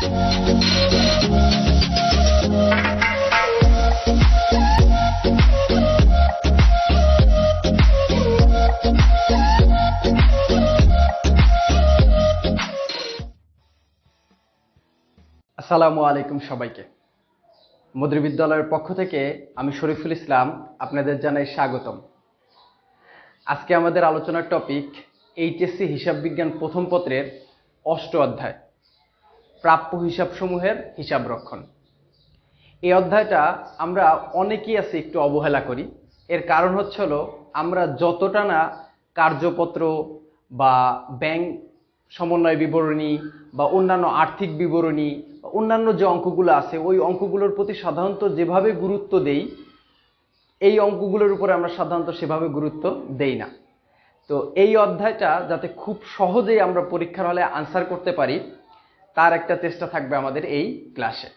আসসালামু আলাইকুম সবাইকে। মদ্রি বিদ্যালয়ের পক্ষ থেকে আমি শরীফুল ইসলাম আপনাদের জানাই স্বাগতম। আজকে আমাদের আলোচনার টপিক এইচএসসি হিসাব বিজ্ঞান প্রথম পত্রের 8 অধ্যায় প্রাপ্য হিসাবসমূহের হিসাব রক্ষণ। এই অধ্যায়টা আমরা অনেকেই আছে একটু অবহেলা করি। এর কারণ হলো আমরা যতটা না কার্যপত্র বা ব্যাংক সমন্বয় বিবরণী বা অন্যান্য আর্থিক বিবরণী বা অন্যান্য যে অঙ্কগুলো আছে ওই অঙ্কগুলোর প্রতি সাধারণত যেভাবে গুরুত্ব দেই, এই অঙ্কগুলোর উপরে আমরা সাধারণত সেভাবে গুরুত্ব দেই না। তো এই অধ্যায়টা যাতে খুব সহজেই আমরা পরীক্ষার হলে আনসার করতে পারি তার একটা চেষ্টা থাকবে আমাদের এই ক্লাসে।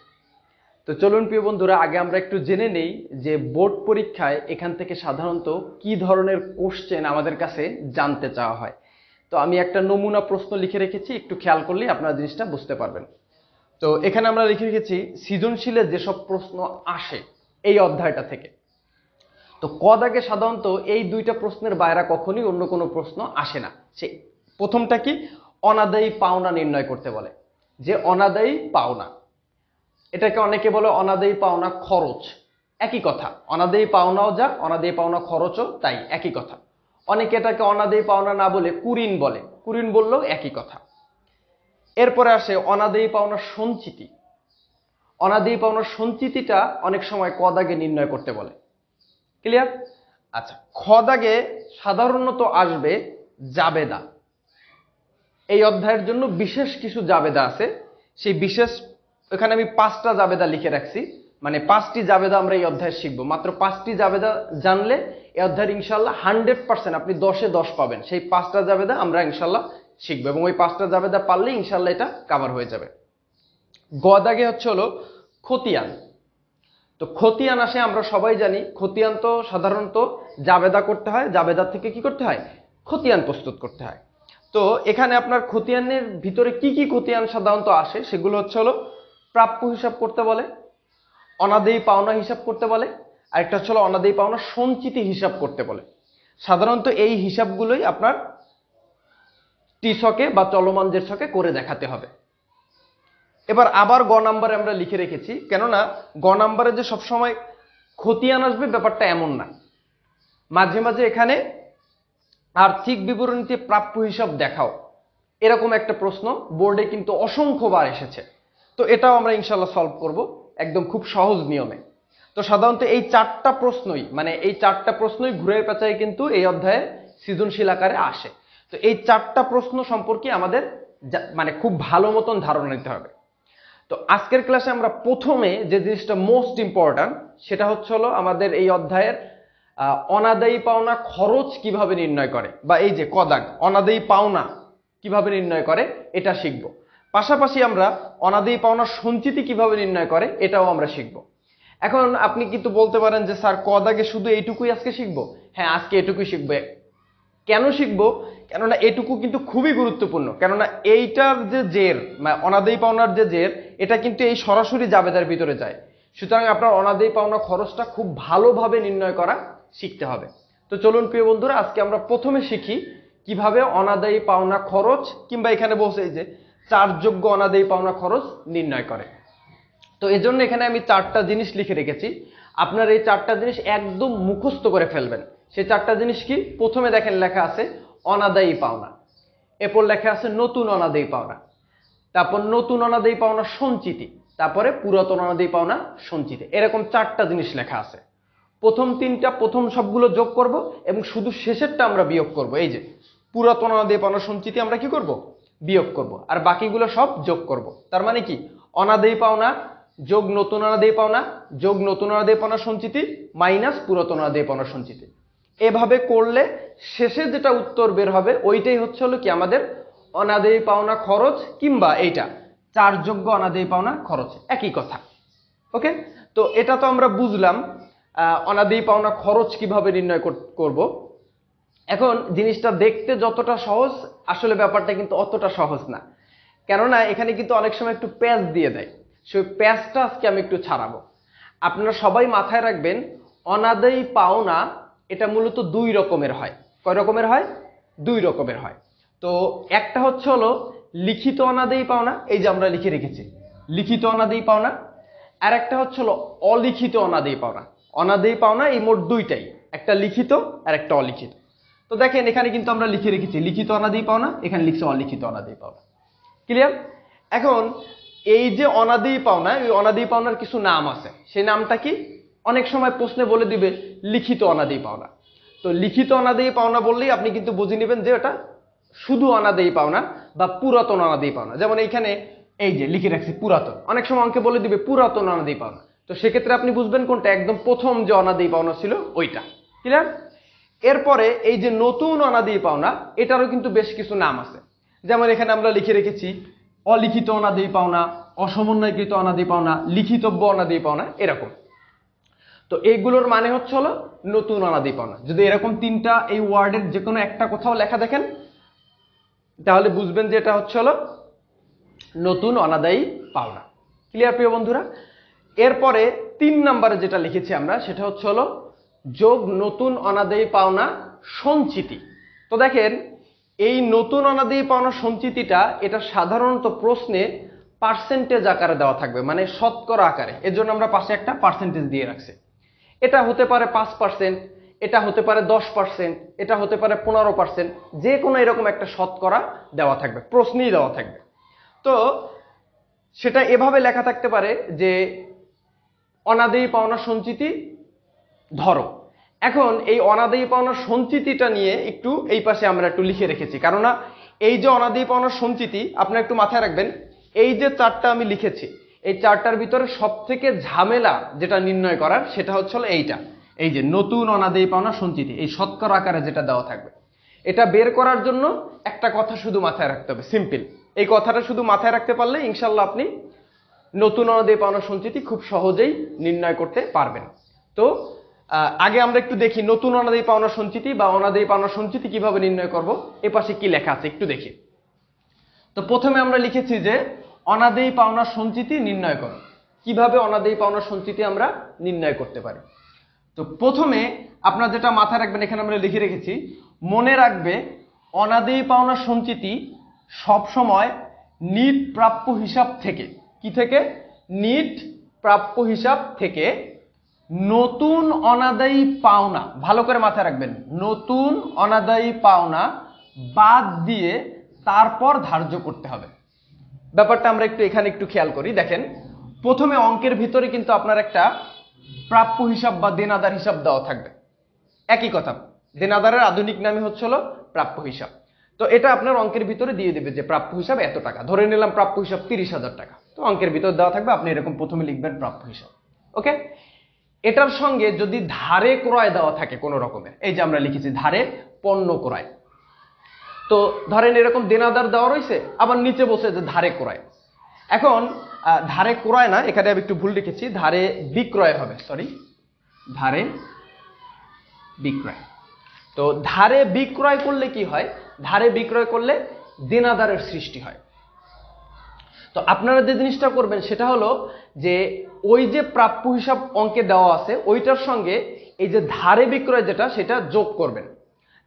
তো চলুন প্রিয় বন্ধুরা, আগে আমরা একটু জেনে নেই যে বোর্ড পরীক্ষায় এখান থেকে সাধারণত কি ধরনের কোশ্চেন আমাদের কাছে জানতে চাওয়া হয়। তো আমি একটা নমুনা প্রশ্ন লিখে রেখেছি, একটু খেয়াল করলে আপনারা জিনিসটা বুঝতে পারবেন। তো এখানে আমরা লিখে রেখেছি সৃজনশীলের যেসব প্রশ্ন আসে এই অধ্যায়টা থেকে। তো ক দাগে সাধারণত এই দুইটা প্রশ্নের বাইরে কখনোই অন্য কোনো প্রশ্ন আসে না। সে প্রথমটা কি, অনাদায়ী পাওনা নির্ণয় করতে বলে। যে অনাদায়ী পাওনা, এটাকে অনেকে বলে অনাদায়ী পাওনা খরচ, একই কথা। অনাদায়ী পাওনাও যা, অনাদায়ী পাওনা খরচও তাই, একই কথা। অনেকে এটাকে অনাদায়ী পাওনা না বলে কুরিন বলে, কুরিন বললেও একই কথা। এরপরে আসে অনাদায়ী পাওনা সঞ্চিতি। অনাদায়ী পাওনা সঞ্চিতিটা অনেক সময় ক দাগে নির্ণয় করতে বলে। ক্লিয়ার? আচ্ছা, খ দাগে সাধারণত আসবে জাবেদা। এই অধ্যায়ের জন্য বিশেষ কিছু জাবেদা আছে, সেই বিশেষ এখানে আমি 5টা জাবেদা লিখে রাখছি। মানে 5টি জাবেদা আমরা এই অধ্যায়ে শিখবো। মাত্র 5টি জাবেদা জানলে এই অধ্যায়ের ইনশাল্লাহ 100% আপনি 10-এ 10 পাবেন। সেই 5টা জাবেদা আমরা ইনশাল্লাহ শিখবো এবং ওই 5টা জাবেদা পারলে ইনশাল্লাহ এটা কভার হয়ে যাবে। গ দাগে হলো খতিয়ান। তো খতিয়ান আসে, আমরা সবাই জানি খতিয়ান তো সাধারণত জাবেদা করতে হয়, জাবেদা থেকে কি করতে হয়, খতিয়ান প্রস্তুত করতে হয়। তো এখানে আপনার খতিয়ানের ভিতরে কি কি খতিয়ান সাধারণত আসে সেগুলো হলো প্রাপ্য হিসাব করতে বলে, অনাদায়ী পাওনা হিসাব করতে বলে, আরেকটা হলো অনাদায়ী পাওনা সঞ্চিতি হিসাব করতে বলে। সাধারণত এই হিসাবগুলোই আপনার টি ছকে বা চলমান যে ছকে করে দেখাতে হবে। এবার আবার গ নাম্বারে আমরা লিখে রেখেছি, কেননা গ নাম্বারে যে সবসময় খতিয়ান আসবে ব্যাপারটা এমন না। মাঝে মাঝে এখানে আর্থিক বিবরণীতে প্রাপ্য হিসাব দেখাও, এরকম একটা প্রশ্ন বোর্ডে কিন্তু অসংখ্যবার এসেছে। তো এটাও আমরা ইনশাল্লাহ সলভ করব একদম খুব সহজ নিয়মে। তো সাধারণত এই 4টা প্রশ্নই, মানে এই 4টা প্রশ্নই ঘুরে পেঁচায় কিন্তু এই অধ্যায়ে সৃজনশীল আকারে আসে। তো এই 4টা প্রশ্ন সম্পর্কে আমাদের মানে খুব ভালো মতন ধারণা নিতে হবে। তো আজকের ক্লাসে আমরা প্রথমে যে জিনিসটা মোস্ট ইম্পর্ট্যান্ট সেটা হলো আমাদের এই অধ্যায়ের অনাদায়ী পাওনা খরচ কিভাবে নির্ণয় করে, বা এই যে ক দাগ অনাদায়ী পাওনা কিভাবে নির্ণয় করে এটা শিখব। পাশাপাশি আমরা অনাদায়ী পাওনা সঞ্চিতি কিভাবে নির্ণয় করে এটাও আমরা শিখব। এখন আপনি কিন্তু বলতে পারেন যে স্যার ক দাগে শুধু এইটুকুই আজকে শিখবো। হ্যাঁ, আজকে এটুকুই শিখবে। কেন শিখবো? কেননা এটুকু কিন্তু খুবই গুরুত্বপূর্ণ। কেননা এইটার যে জের, অনাদায়ী পাওনার যে জের, এটা কিন্তু এই সরাসরি জাবেদার ভিতরে যায়। সুতরাং আপনার অনাদায়ী পাওনা খরচটা খুব ভালোভাবে নির্ণয় করা শিখতে হবে। তো চলুন প্রিয় বন্ধুরা, আজকে আমরা প্রথমে শিখি কিভাবে অনাদায়ী পাওনা খরচ, কিংবা এখানে বলছে যে চার্জযোগ্য অনাদায়ী পাওনা খরচ নির্ণয় করে। তো এজন্য এখানে আমি 4টা জিনিস লিখে রেখেছি। আপনার এই 4টা জিনিস একদম মুখস্থ করে ফেলবেন। সেই 4টা জিনিস কি? প্রথমে দেখেন লেখা আছে অনাদায়ী পাওনা, এরপর লেখা আছে নতুন অনাদায়ী পাওনা, তারপর নতুন অনাদায়ী পাওনা সঞ্চিতি, তারপরে পুরাতন অনাদায়ী পাওনা সঞ্চিতি। এরকম 4টা জিনিস লেখা আছে। প্রথম 3টা প্রথম সবগুলো যোগ করব এবং শুধু শেষেরটা আমরা বিয়োগ করব। এই যে পুরাতন অনাদায়ী পাওনা সঞ্চিতি আমরা কি করব? বিয়োগ করব, আর বাকিগুলো সব যোগ করব। তার মানে কি, অনাদায়ী পাওনা যোগ নতুন অনাদায়ী পাওনা যোগ নতুন অনাদায়ী পাওনা সঞ্চিতি মাইনাস পুরাতন অনাদায়ী পাওনা সঞ্চিতি। এভাবে করলে শেষে যেটা উত্তর বের হবে ওইটাই হলো কি আমাদের অনাদায়ী পাওনা খরচ, কিংবা এইটা চার্জযোগ্য অনাদায়ী পাওনা খরচ, একই কথা। ওকে, তো এটা তো আমরা বুঝলাম অনাদায়ী পাওনা খরচ কিভাবে নির্ণয় করব। এখন জিনিসটা দেখতে যতটা সহজ, আসলে ব্যাপারটা কিন্তু অতটা সহজ না। কেননা এখানে কিন্তু অনেক সময় একটু প্যাচ দিয়ে দেয়, সেই প্যাচটা আজকে আমি একটু ছাড়াবো। আপনারা সবাই মাথায় রাখবেন, অনাদায়ী পাওনা এটা মূলত দুই রকমের হয়। কয় রকমের হয়? দুই রকমের হয়। তো একটা হচ্ছে হলো লিখিত অনাদায়ী পাওনা, এই যে আমরা লিখে রেখেছি লিখিত অনাদায়ী পাওনা, আর একটা হচ্ছে হলো অলিখিত অনাদায়ী পাওনা। অনাদায়ী পাওনা এই মোট দুইটাই, একটা লিখিত আর একটা অলিখিত। তো দেখেন এখানে কিন্তু আমরা লিখে রেখেছি লিখিত অনাদায়ী পাওনা, এখানে লিখছি অলিখিত অনাদায়ী পাওনা। ক্লিয়ার? এখন এই যে অনাদায়ী পাওনা, এই অনাদায়ী পাওনার কিছু নাম আছে, সেই নামটা কি? অনেক সময় প্রশ্নে বলে দিবে লিখিত অনাদায়ী পাওনা। তো লিখিত অনাদায়ী পাওনা বললেই আপনি কিন্তু বুঝে নেবেন যে এটা শুধু অনাদায়ী পাওনা বা পুরাতন অনাদায়ী পাওনা। যেমন এইখানে এই যে লিখে রাখছি পুরাতন, অনেক সময় অঙ্কে বলে দিবে পুরাতন অনাদায়ী পাওনা। তো সেক্ষেত্রে আপনি বুঝবেন কোনটা, একদম প্রথম যে অনাদায়ী পাওনা ছিল ওইটা। ক্লিয়ার? এরপরে এই যে নতুন অনাদায়ী পাওনা, এটারও কিন্তু বেশ কিছু নাম আছে। যেমন এখানে আমরা লিখে রেখেছি অলিখিত অনাদায়ী পাওনা, অসমন্বয়কৃত অনাদায়ী পাওনা, লিখিতব্য অনাদায়ী পাওনা, এরকম। তো এইগুলোর মানে হচ্ছে হলো নতুন অনাদায়ী পাওনা। যদি এরকম তিনটা এই ওয়ার্ডের যে কোনো একটা কোথাও লেখা দেখেন, তাহলে বুঝবেন যে এটা হচ্ছে হলো নতুন অনাদায়ী পাওনা। ক্লিয়ার প্রিয় বন্ধুরা? এরপরে 3 নম্বরে যেটা লিখেছি আমরা, সেটা হচ্ছে হলো যোগ নতুন অনাদায়ী পাওনা সঞ্চিতি। তো দেখেন এই নতুন অনাদায়ী পাওনা সঞ্চিতিটা, এটা সাধারণত প্রশ্নে পার্সেন্টেজ আকারে দেওয়া থাকবে, মানে শতকরা আকারে। এর জন্য আমরা পাশে একটা পার্সেন্টেজ দিয়ে রাখছি। এটা হতে পারে 5%, এটা হতে পারে 10%, এটা হতে পারে 15%, যে কোনো এরকম একটা শতকরা দেওয়া থাকবে, প্রশ্নেই দেওয়া থাকবে। তো সেটা এভাবে লেখা থাকতে পারে যে অনাদায়ী পাওনা সঞ্চিতি ধরো। এখন এই অনাদায়ী পাওনা সঞ্চিতিটা নিয়ে একটু এই পাশে আমরা একটু লিখে রেখেছি, কারণ এই যে অনাদায়ী পাওনা সঞ্চিতি, আপনারা একটু মাথায় রাখবেন, এই যে চারটা আমি লিখেছি, এই চারটার ভিতরে সব থেকে ঝামেলা যেটা নির্ণয় করার, সেটা হচ্ছে এইটা, এই যে নতুন অনাদায়ী পাওনা সঞ্চিতি, এই শতকরা আকারে যেটা দেওয়া থাকবে। এটা বের করার জন্য একটা কথা শুধু মাথায় রাখতে হবে, সিম্পল। এই কথাটা শুধু মাথায় রাখতে পারলে ইনশাল্লাহ আপনি নতুন অনাদায়ী পাওনা সঞ্চিতি খুব সহজেই নির্ণয় করতে পারবেন। তো আগে আমরা একটু দেখি নতুন অনাদায়ী পাওনা সঞ্চিতি বা অনাদায়ী পাওনা সঞ্চিতি কিভাবে নির্ণয় করব। এ পাশে কি লেখা আছে একটু দেখি। তো প্রথমে আমরা লিখেছি যে অনাদায়ী পাওনা সঞ্চিতি নির্ণয় করো। কিভাবে অনাদায়ী পাওনা সঞ্চিতি আমরা নির্ণয় করতে পারি? তো প্রথমে আপনারা যেটা মাথায় রাখবেন, এখানে আমরা লিখে রেখেছি, মনে রাখবে অনাদায়ী পাওনা সঞ্চিতি সব সময় নিট প্রাপ্য হিসাব থেকে, কি থেকে? নিট প্রাপ্য হিসাব থেকে নতুন অনাদায়ী পাওনা, ভালো করে মাথায় রাখবেন, নতুন অনাদায়ী পাওনা বাদ দিয়ে তারপর ধার্য করতে হবে। ব্যাপারটা আমরা একটু এখানে একটু খেয়াল করি। দেখেন প্রথমে অঙ্কের ভিতরে কিন্তু আপনার একটা প্রাপ্য হিসাব বা দেনাদার হিসাব দেওয়া থাকবে। একই কথা, দেনাদারের আধুনিক নামই হচ্ছে হলো প্রাপ্য হিসাব। তো এটা আপনার অঙ্কের ভিতরে দিয়ে দেবে যে প্রাপ্য হিসাব এত টাকা, ধরে নিলাম প্রাপ্য হিসাব 30,000 টাকা। তো অঙ্কের ভিতরে দেওয়া থাকবে, আপনি এরকম প্রথমে লিখবেন প্রাপ্য হিসাব। ওকে, এটার সঙ্গে যদি ধারে ক্রয় দেওয়া থাকে কোনো রকমের, এই যে আমরা লিখেছি ধারে পণ্য ক্রয়, তো ধরেন এরকম দেনাদার দেওয়া রয়েছে, আবার নিচে বসে যে ধারে ক্রয়। এখন ধারে ক্রয় না, এখানে আমি একটু ভুল লিখেছি, ধারে বিক্রয় হবে, সরি, ধারে বিক্রয়। তো ধারে বিক্রয় করলে কি হয়? ধারে বিক্রয় করলে দেনাদারের সৃষ্টি হয়। তো আপনারা যে জিনিসটা করবেন সেটা হলো যে ওই যে প্রাপ্য হিসাব অঙ্কে দেওয়া আছে ওইটার সঙ্গে এই যে ধারে বিক্রয় যেটা, সেটা যোগ করবেন।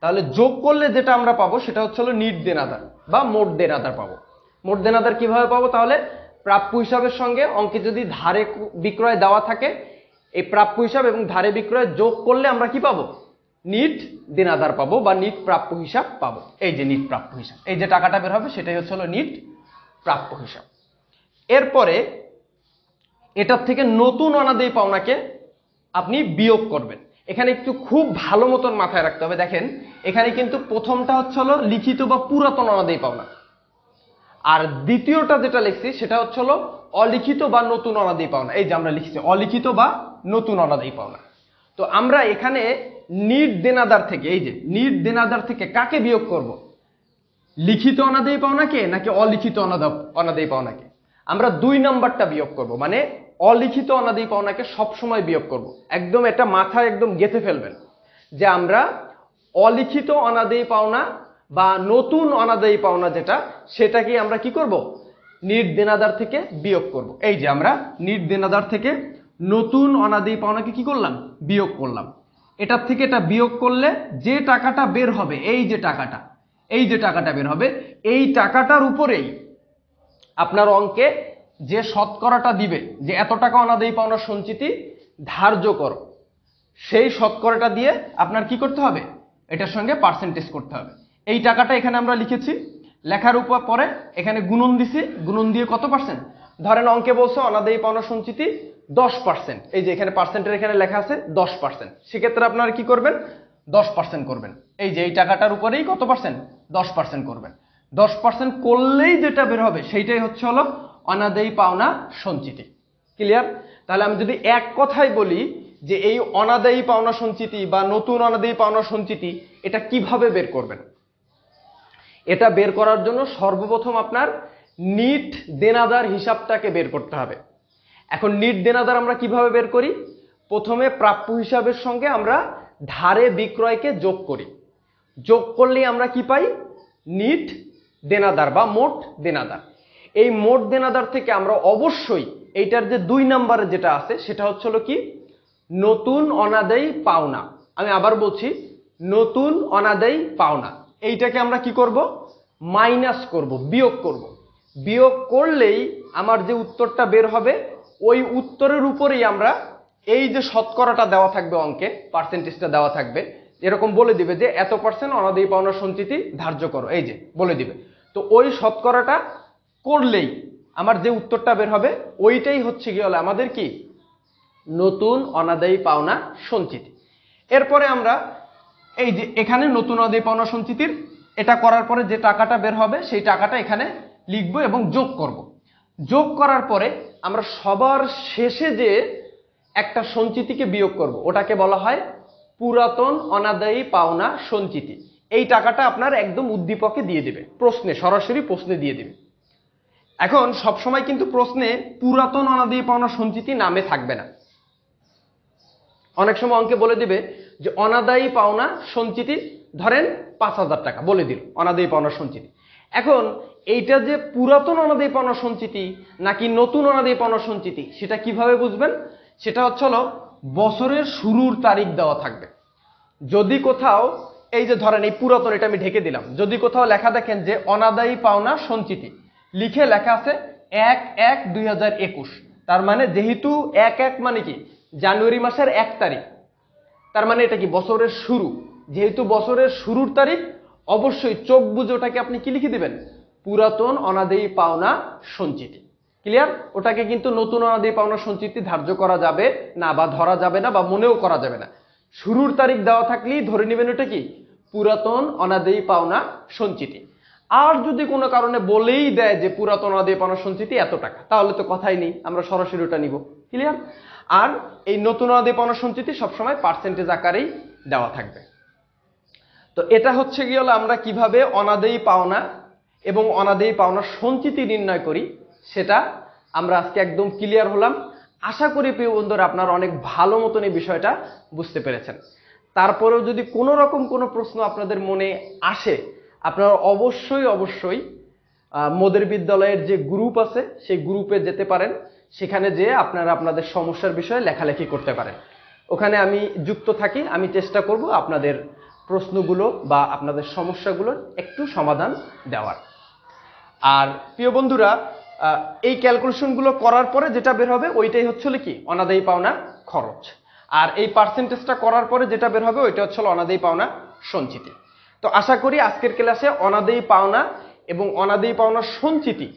তাহলে যোগ করলে যেটা আমরা পাবো সেটা হচ্ছে হলো নিট দেনাদার বা মোট দেনাদার পাবো। মোট দেনাদার কিভাবে পাবো? তাহলে প্রাপ্য হিসাবের সঙ্গে অঙ্কে যদি ধারে বিক্রয় দেওয়া থাকে, এই প্রাপ্য হিসাব এবং ধারে বিক্রয় যোগ করলে আমরা কি পাবো? নিট দেনাদার পাবো বা নিট প্রাপ্য হিসাব পাবো। এই যে নিট প্রাপ্য হিসাব, এই যে টাকাটা বের হবে সেটাই হচ্ছে হলো নিট প্রাপ্য হিসাব। এরপরে এটার থেকে নতুন অনাদায়ী পাওনাকে আপনি বিয়োগ করবেন। এখানে একটু খুব ভালো মতন মাথায় রাখতে হবে। দেখেন এখানে কিন্তু প্রথমটা হচ্ছে হলো লিখিত বা পুরাতন অনাদায়ী পাওনা, আর দ্বিতীয়টা যেটা লিখছি সেটা হচ্ছে হলো অলিখিত বা নতুন অনাদায়ী পাওনা। এই যে আমরা লিখছি অলিখিত বা নতুন অনাদায়ী পাওনা। তো আমরা এখানে নিট দেনাদার থেকে, এই যে নিট দেনাদার থেকে কাকে বিয়োগ করব? লিখিত অনাদায়ী পাওনাকে নাকি অলিখিত অনাদায়ী পাওনাকে? আমরা 2 নাম্বারটা বিয়োগ করব, মানে অলিখিত অনাদায়ী পাওনাকে সবসময় বিয়োগ করব। একদম এটা মাথায় একদম গেঁথে ফেলবেন যে আমরা অলিখিত অনাদায়ী পাওনা বা নতুন অনাদায়ী পাওনা যেটা, সেটাকে আমরা কি করব? নিট দেনাদার থেকে বিয়োগ করব। এই যে আমরা নিট দেনাদার থেকে নতুন অনাদায়ী পাওনাকে কি করলাম, বিয়োগ করলাম। এটার থেকে এটা বিয়োগ করলে যে টাকাটা বের হবে, এই যে টাকাটা বের হবে, এই টাকাটার উপরেই আপনার অঙ্কে যে শতকরাটা দিবে, যে এত টাকা অনাদায়ী পাওনা সঞ্চিতি ধার্য করো, সেই শতকরাটা দিয়ে আপনার কি করতে হবে, এটার সঙ্গে পার্সেন্টেজ করতে হবে। এই টাকাটা এখানে আমরা লিখেছি, লেখার উপর পরে এখানে গুণন দিছি, গুণন দিয়ে কত পার্সেন্ট, ধরেন অঙ্কে বলছে অনাদায়ী পাওনা সঞ্চিতি 10%, এই যে এখানে পার্সেন্টের এখানে লেখা আছে 10%, সেক্ষেত্রে আপনারা কি করবেন, 10% করবেন। এই যে এই টাকাটার উপরেই কত পার্সেন্ট, 10% করবেন। 10% করলেই যেটা বের হবে সেইটাই হচ্ছে হলো অনাদায়ী পাওনা সঞ্চিতি। ক্লিয়ার? তাহলে আমি যদি এক কথায় বলি যে এই অনাদায়ী পাওনা সঞ্চিতি বা নতুন অনাদায়ী পাওনা সঞ্চিতি এটা কিভাবে বের করবেন, এটা বের করার জন্য সর্বপ্রথম আপনার নিট দেনাদার হিসাবটাকে বের করতে হবে। এখন নিট দেনাদার আমরা কিভাবে বের করি, প্রথমে প্রাপ্য হিসাবের সঙ্গে আমরা ধারে বিক্রয়কে যোগ করি, যোগ করলেই আমরা কি পাই, নিট দেনাদার বা মোট দেনাদার। এই মোট দেনাদার থেকে আমরা অবশ্যই এইটার যে 2 নম্বরে যেটা আছে সেটা হচ্ছে হলো কি, নতুন অনাদায়ী পাওনা। আমি আবার বলছি, নতুন অনাদায়ী পাওনা, এইটাকে আমরা কি করব, মাইনাস করব, বিয়োগ করব। বিয়োগ করলেই আমার যে উত্তরটা বের হবে, ওই উত্তরের উপরেই আমরা এই যে শতকরাটা দেওয়া থাকবে অঙ্কে, পার্সেন্টেজটা দেওয়া থাকবে, এরকম বলে দিবে যে এত পার্সেন্ট অনাদায়ী পাওনা সঞ্চিতি ধার্য করো, এই যে বলে দিবে। তো ওই শতকরাটা করলেই আমার যে উত্তরটা বের হবে ওইটাই হচ্ছে কি হলো আমাদের কি, নতুন অনাদায়ী পাওনা সঞ্চিতি। এরপরে আমরা এই যে এখানে নতুন অনাদায়ী পাওনা সঞ্চিতির এটা করার পরে যে টাকাটা বের হবে সেই টাকাটা এখানে লিখবো এবং যোগ করব। যোগ করার পরে আমরা সবার শেষে যে একটা সঞ্চিতিকে বিয়োগ করব, ওটাকে বলা হয় পুরাতন অনাদায়ী পাওনা সঞ্চিতি। এই টাকাটা আপনার একদম উদ্দীপকে দিয়ে দিবে, প্রশ্নে সরাসরি প্রশ্নে দিয়ে দিবে। এখন সবসময় কিন্তু প্রশ্নে পুরাতন অনাদায়ী পাওনা সঞ্চিতি নামে থাকবে না, অনেক সময় অঙ্কে বলে দিবে যে অনাদায়ী পাওনা সঞ্চিতি ধরেন 5,000 টাকা বলে দিল অনাদায়ী পাওনা সঞ্চিতি। এখন এইটা যে পুরাতন অনাদায়ী পাওনা সঞ্চিতি নাকি নতুন অনাদায়ী পাওনা সঞ্চিতি সেটা কিভাবে বুঝবেন, সেটা হচ্ছে হলো বছরের শুরুর তারিখ দেওয়া থাকবে। যদি কোথাও এই যে ধরেন এই পুরাতন, এটা আমি ঢেকে দিলাম, যদি কোথাও লেখা দেখেন যে অনাদায়ী পাওনা সঞ্চিতি, লিখে লেখা আছে 1/1/2021, তার মানে যেহেতু 1/1 মানে কি জানুয়ারি মাসের 1 তারিখ, তার মানে এটা কি বছরের শুরু, যেহেতু বছরের শুরুর তারিখ অবশ্যই চোখ বুঝে ওটাকে আপনি কি লিখে দিবেন, পুরাতন অনাদায়ী পাওনা সঞ্চিতি। ক্লিয়ার? ওটাকে কিন্তু নতুন অনাদায়ী পাওনা সঞ্চিতি ধার্য করা যাবে না বা ধরা যাবে না বা মনেও করা যাবে না। শুরুর তারিখ দেওয়া থাকলেই ধরে নেবেন ওটা কি পুরাতন অনাদায়ী পাওনা সঞ্চিতি। আর যদি কোনো কারণে বলেই দেয় যে পুরাতন অনাদায়ী পাওনা সঞ্চিতি এত টাকা, তাহলে তো কথাই নেই, আমরা সরাসরি ওটা নিব। ক্লিয়ার? আর এই নতুন অনাদায়ী পাওনা সঞ্চিতি সবসময় পার্সেন্টেজ আকারেই দেওয়া থাকবে। তো এটা হচ্ছে কি হলো আমরা কিভাবে অনাদায়ী পাওনা এবং অনাদায়ী পাওনা সঞ্চিতি নির্ণয় করি সেটা আমরা আজকে একদম ক্লিয়ার হলাম। আশা করি প্রিয় বন্ধুরা আপনারা অনেক ভালো মতন এই বিষয়টা বুঝতে পেরেছেন। তারপরেও যদি কোনো রকম কোনো প্রশ্ন আপনাদের মনে আসে, আপনারা অবশ্যই মোদের বিদ্যালয়ের যে গ্রুপ আছে সেই গ্রুপে যেতে পারেন, সেখানে যেয়ে আপনারা আপনাদের সমস্যার বিষয়ে লেখালেখি করতে পারেন। ওখানে আমি যুক্ত থাকি, আমি চেষ্টা করব আপনাদের প্রশ্নগুলো বা আপনাদের সমস্যাগুলোর একটু সমাধান দেওয়ার। আর প্রিয় বন্ধুরা এই ক্যালকুলেশনগুলো করার পরে যেটা বের হবে ওইটাই হচ্ছে কি অনাদায়ী পাওনা খরচ, আর এই পার্সেন্টেজটা করার পরে যেটা বের হবে ওইটা হচ্ছে অনাদায়ী পাওনা সঞ্চিতি। তো আশা করি আজকের ক্লাসে অনাদায়ী পাওনা এবং অনাদায়ী পাওনা সঞ্চিতি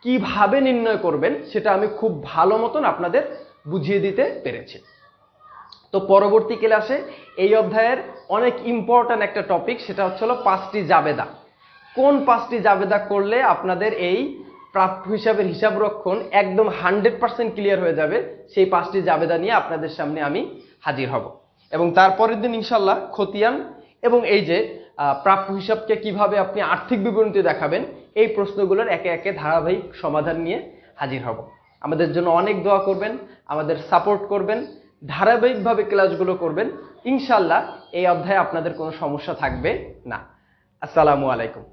কিভাবে নির্ণয় করবেন সেটা আমি খুব ভালো মতন আপনাদের বুঝিয়ে দিতে পেরেছি। তো পরবর্তী ক্লাসে এই অধ্যায়ের অনেক ইম্পর্ট্যান্ট একটা টপিক, সেটা হচ্ছে 5টি জাবেদা। কোন 5টি জাবেদা করলে আপনাদের এই প্রাপ্য হিসাবের হিসাব রক্ষণ একদম 100% ক্লিয়ার হয়ে যাবে, সেই 5টি জাবেদা নিয়ে আপনাদের সামনে আমি হাজির হব। এবং তারপরের দিন ইনশাল্লাহ খতিয়ান এবং এই যে প্রাপ্য হিসাবকে কিভাবে আপনি আর্থিক বিবরণীতে দেখাবেন এই প্রশ্নগুলোর একে একে ধারাবাহিক সমাধান নিয়ে হাজির হব। আমাদের জন্য অনেক দোয়া করবেন, আমাদের সাপোর্ট করবেন, ধারাবাহিকভাবে ক্লাসগুলো করবেন। ইনশাল্লাহ এই অধ্যায়ে আপনাদের কোনো সমস্যা থাকবে না। আসসালামু আলাইকুম।